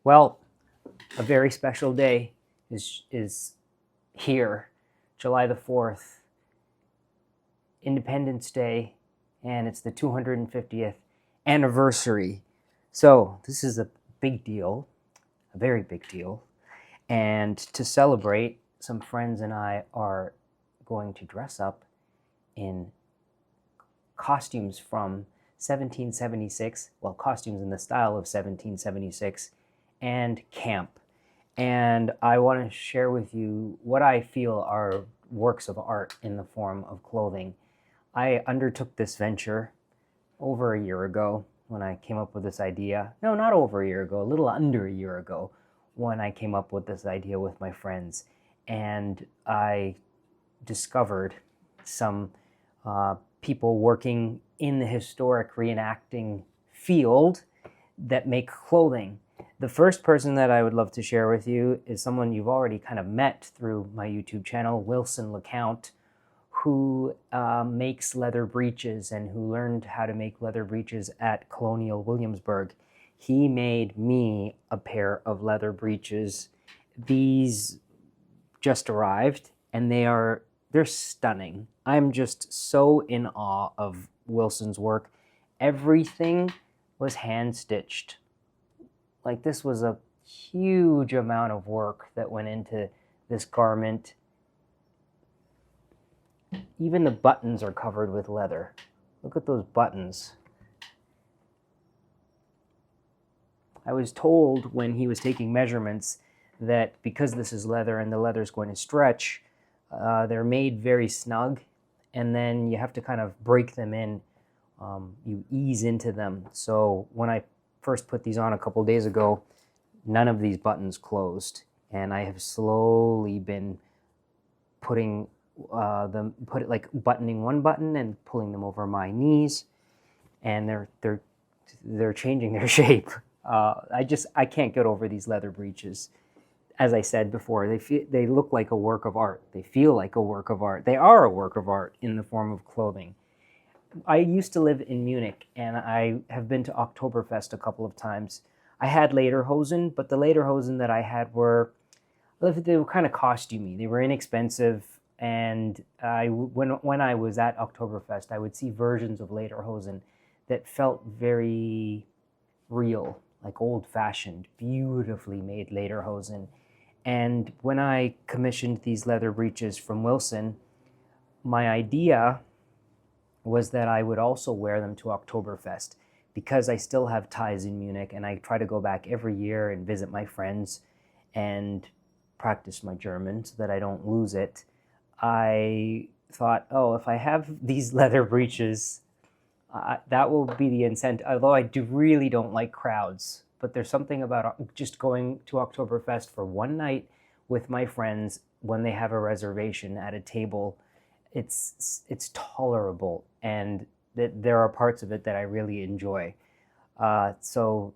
Well, a very special day is here, July the 4th, Independence Day, and it's the 250th anniversary. So this is a big deal, a very big deal. And to celebrate, some friends and I are going to dress up in costumes from 1776, well, costumes in the style of 1776, and camp. And I want to share with you what I feel are works of art in the form of clothing. I undertook this venture over a year ago when I came up with this idea. No, not over a year ago, a little under a year ago when I came up with this idea with my friends. And I discovered some people working in the historic reenacting field that make clothing. The first person that I would love to share with you is someone you've already kind of met through my YouTube channel, Wilson Lacount, who makes leather breeches and who learned how to make leather breeches at Colonial, Williamsburg. He made me a pair of leather breeches. These just arrived, and they're stunning. I'm just so in awe of Wilson's work. Everything was hand stitched. Like, this was a huge amount of work that went into this garment. Even the buttons are covered with leather. Look at those buttons. I was told when he was taking measurements that because this is leather and the leather is going to stretch, they're made very snug, and then you have to kind of break them in. You ease into them. So when I first put these on a couple days ago, none of these buttons closed, and I have slowly been putting buttoning one button and pulling them over my knees, and they're changing their shape. I can't get over these leather breeches. As I said before, they look like a work of art. They feel like a work of art. They are a work of art in the form of clothing. I used to live in Munich, and I have been to Oktoberfest a couple of times. I had lederhosen, but the lederhosen that I had they were kind of costumey. They were inexpensive, and when I was at Oktoberfest, I would see versions of lederhosen that felt very real, like old-fashioned, beautifully made lederhosen. And when I commissioned these leather breeches from Wilson, my idea was that I would also wear them to Oktoberfest, because I still have ties in Munich and I try to go back every year and visit my friends and practice my German so that I don't lose it. I thought, oh, if I have these leather breeches, that will be the incentive. Although I really don't like crowds, but there's something about just going to Oktoberfest for one night with my friends when they have a reservation at a table. It's tolerable, and there are parts of it that I really enjoy. So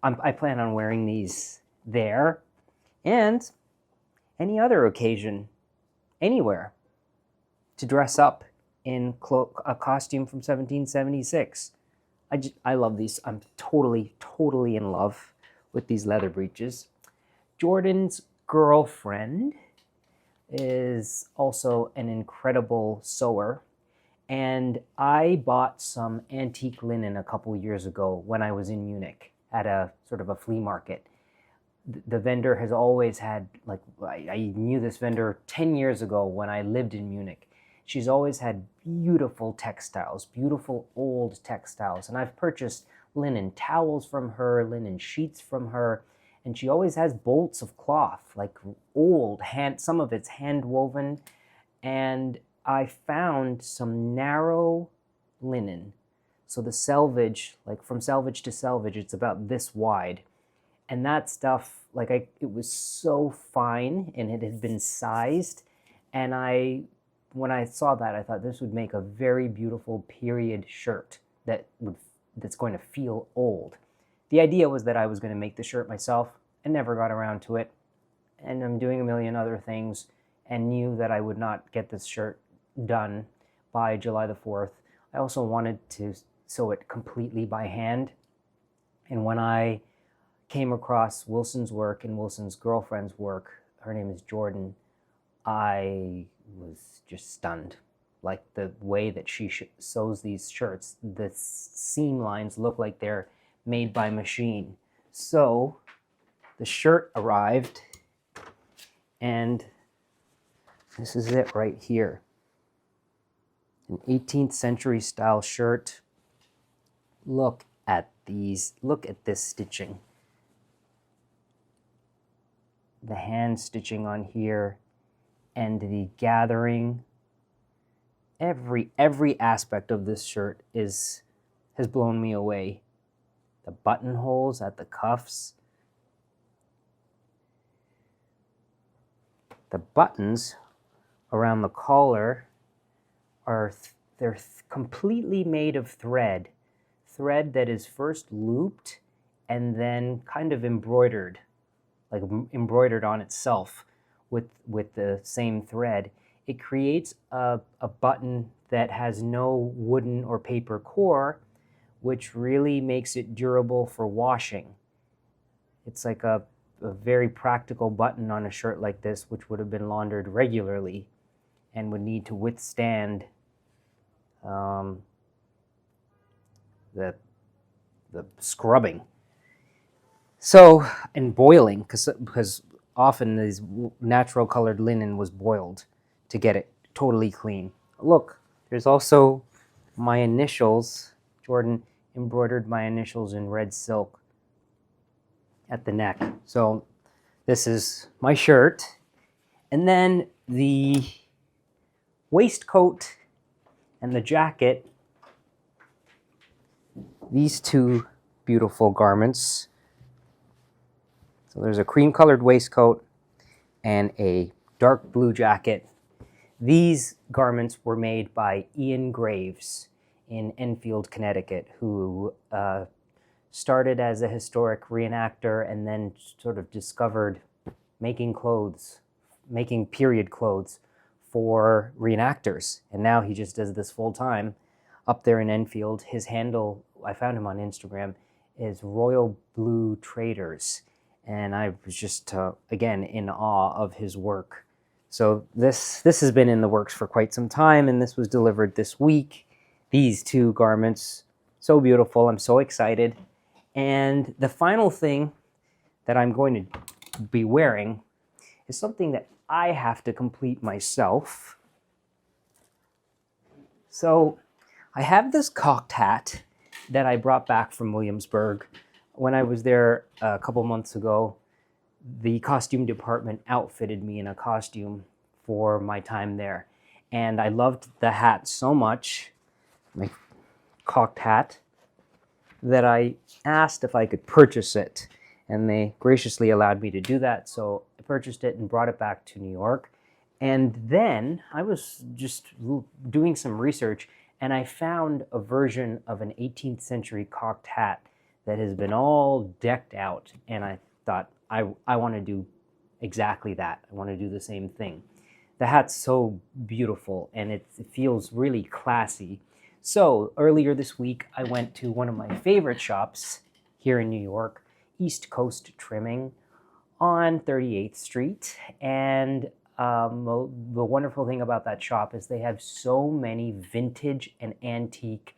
I plan on wearing these there and any other occasion, anywhere, to dress up in a costume from 1776. I love these. I'm totally in love with these leather breeches. Jordan's girlfriend is also an incredible sewer, and I bought some antique linen a couple years ago when I was in Munich at a sort of a flea market. The vendor has always had, like, I knew this vendor 10 years ago when I lived in Munich. She's always had beautiful textiles, beautiful old textiles, and I've purchased linen towels from her, linen sheets from her, and she always has bolts of cloth, like old some of it's hand woven, and I found some narrow linen. So the selvage, like from selvage to selvage, it's about this wide. And that stuff, it was so fine, and it had been sized, and when I saw that, I thought this would make a very beautiful period shirt that's going to feel old. The idea was that I was going to make the shirt myself. I never got around to it, and I'm doing a million other things, and knew that I would not get this shirt done by July the 4th. I also wanted to sew it completely by hand, and when I came across Wilson's work and Wilson's girlfriend's work, her name is Jordan, I was just stunned. Like the way that she sews these shirts, the seam lines look like they're made by machine. So the shirt arrived, and this is it right here. An 18th century style shirt. Look at these, look at this stitching. The hand stitching on here and the gathering. Every aspect of this shirt has blown me away. The buttonholes at the cuffs. The buttons around the collar they're completely made of thread that is first looped and then kind of embroidered, like embroidered on itself with the same thread. It creates a button that has no wooden or paper core, which really makes it durable for washing. It's like a very practical button on a shirt like this, which would have been laundered regularly and would need to withstand the scrubbing. So, and boiling, because often this natural colored linen was boiled to get it totally clean. Look, there's also my initials. Jordan embroidered my initials in red silk at the neck. So this is my shirt. And then the waistcoat and the jacket, these two beautiful garments. So there's a cream colored waistcoat and a dark blue jacket. These garments were made by Ian Graves in Enfield, Connecticut, who started as a historic reenactor and then sort of discovered making clothes, making period clothes for reenactors. And now he just does this full time up there in Enfield. His handle, I found him on Instagram, is Royal Blue Traders. And I was just, again, in awe of his work. So this has been in the works for quite some time, and this was delivered this week. These two garments, so beautiful. I'm so excited. And the final thing that I'm going to be wearing is something that I have to complete myself. So I have this cocked hat that I brought back from Williamsburg. When I was there a couple months ago, the costume department outfitted me in a costume for my time there. And I loved the hat so much, my cocked hat, that I asked if I could purchase it. And they graciously allowed me to do that. So I purchased it and brought it back to New York. And then I was just doing some research, and I found a version of an 18th century cocked hat that has been all decked out. And I thought, I want to do exactly that. I want to do the same thing. The hat's so beautiful, and it feels really classy. So earlier this week, I went to one of my favorite shops here in New York, East Coast Trimming on 38th Street. And the wonderful thing about that shop is they have so many vintage and antique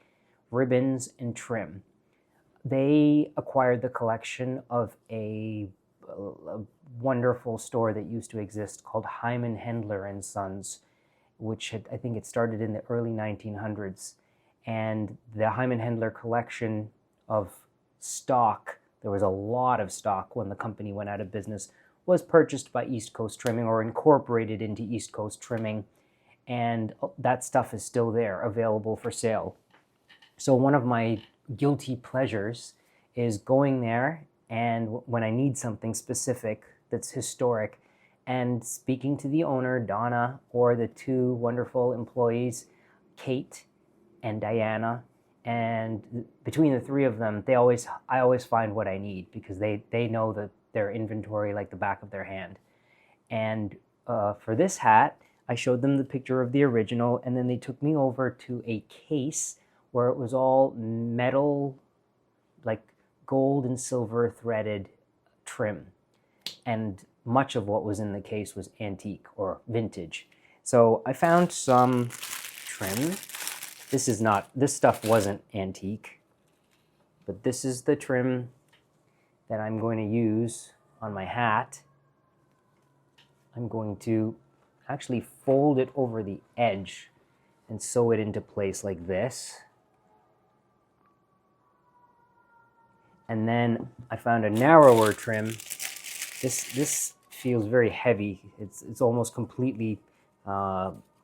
ribbons and trim. They acquired the collection of a wonderful store that used to exist called Hyman, Hendler and Sons, which I think it started in the early 1900s. And the Hyman Hendler collection of stock, there was a lot of stock when the company went out of business, was purchased by East Coast Trimming or incorporated into East Coast Trimming. And that stuff is still there, available for sale. So one of my guilty pleasures is going there, and when I need something specific that's historic, and speaking to the owner, Donna, or the two wonderful employees, Kate and Diana, and between the three of them, I always find what I need, because they know their inventory like the back of their hand. And for this hat, I showed them the picture of the original, and then they took me over to a case where it was all metal, like gold and silver threaded trim, and much of what was in the case was antique or vintage. So I found some trim. This stuff wasn't antique, but this is the trim that I'm going to use on my hat. I'm going to actually fold it over the edge and sew it into place like this. And then I found a narrower trim. This feels very heavy. It's almost completely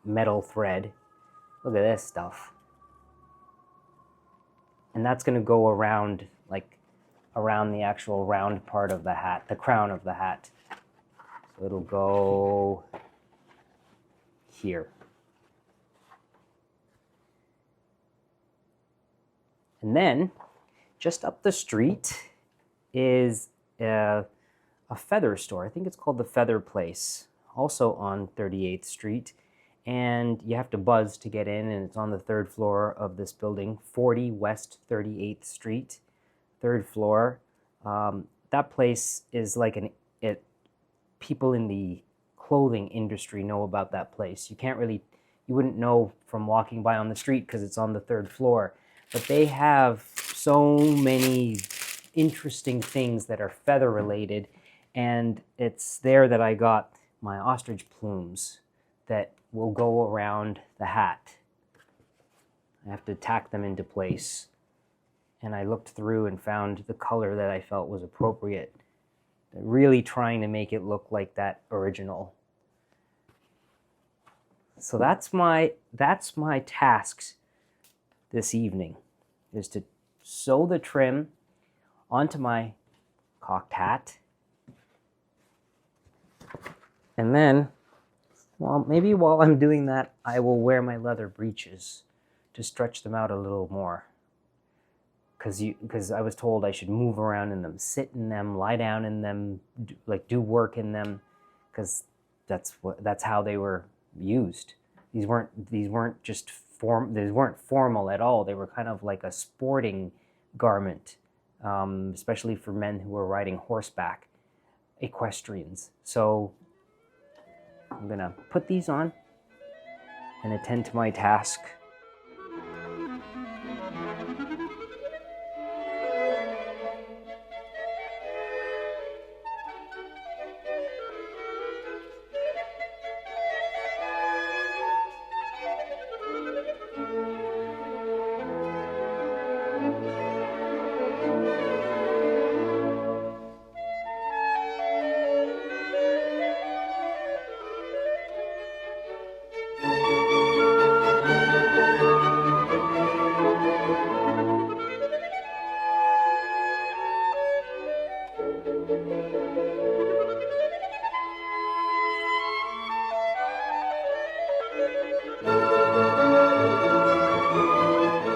metal thread. Look at this stuff. And that's going to go around, like around the actual round part of the hat, the crown of the hat. So it'll go here. And then just up the street is a feather store. I think it's called the Feather Place, also on 38th Street. And you have to buzz to get in, and it's on the 3rd floor of this building, 40 West 38th Street, 3rd floor. That place is like people in the clothing industry know about that place. You wouldn't know from walking by on the street because it's on the 3rd floor. But they have so many interesting things that are feather related, and it's there that I got my ostrich plumes that will go around the hat. I have to tack them into place. And I looked through and found the color that I felt was appropriate. Really trying to make it look like that original. So that's my tasks this evening, is to sew the trim onto my cocked hat. And then, well, maybe while I'm doing that, I will wear my leather breeches to stretch them out a little more. Because I was told I should move around in them, sit in them, lie down in them, do work in them, because that's how they were used. These weren't just formal at all. They were kind of like a sporting garment, especially for men who were riding horseback, equestrians. So I'm gonna put these on and attend to my task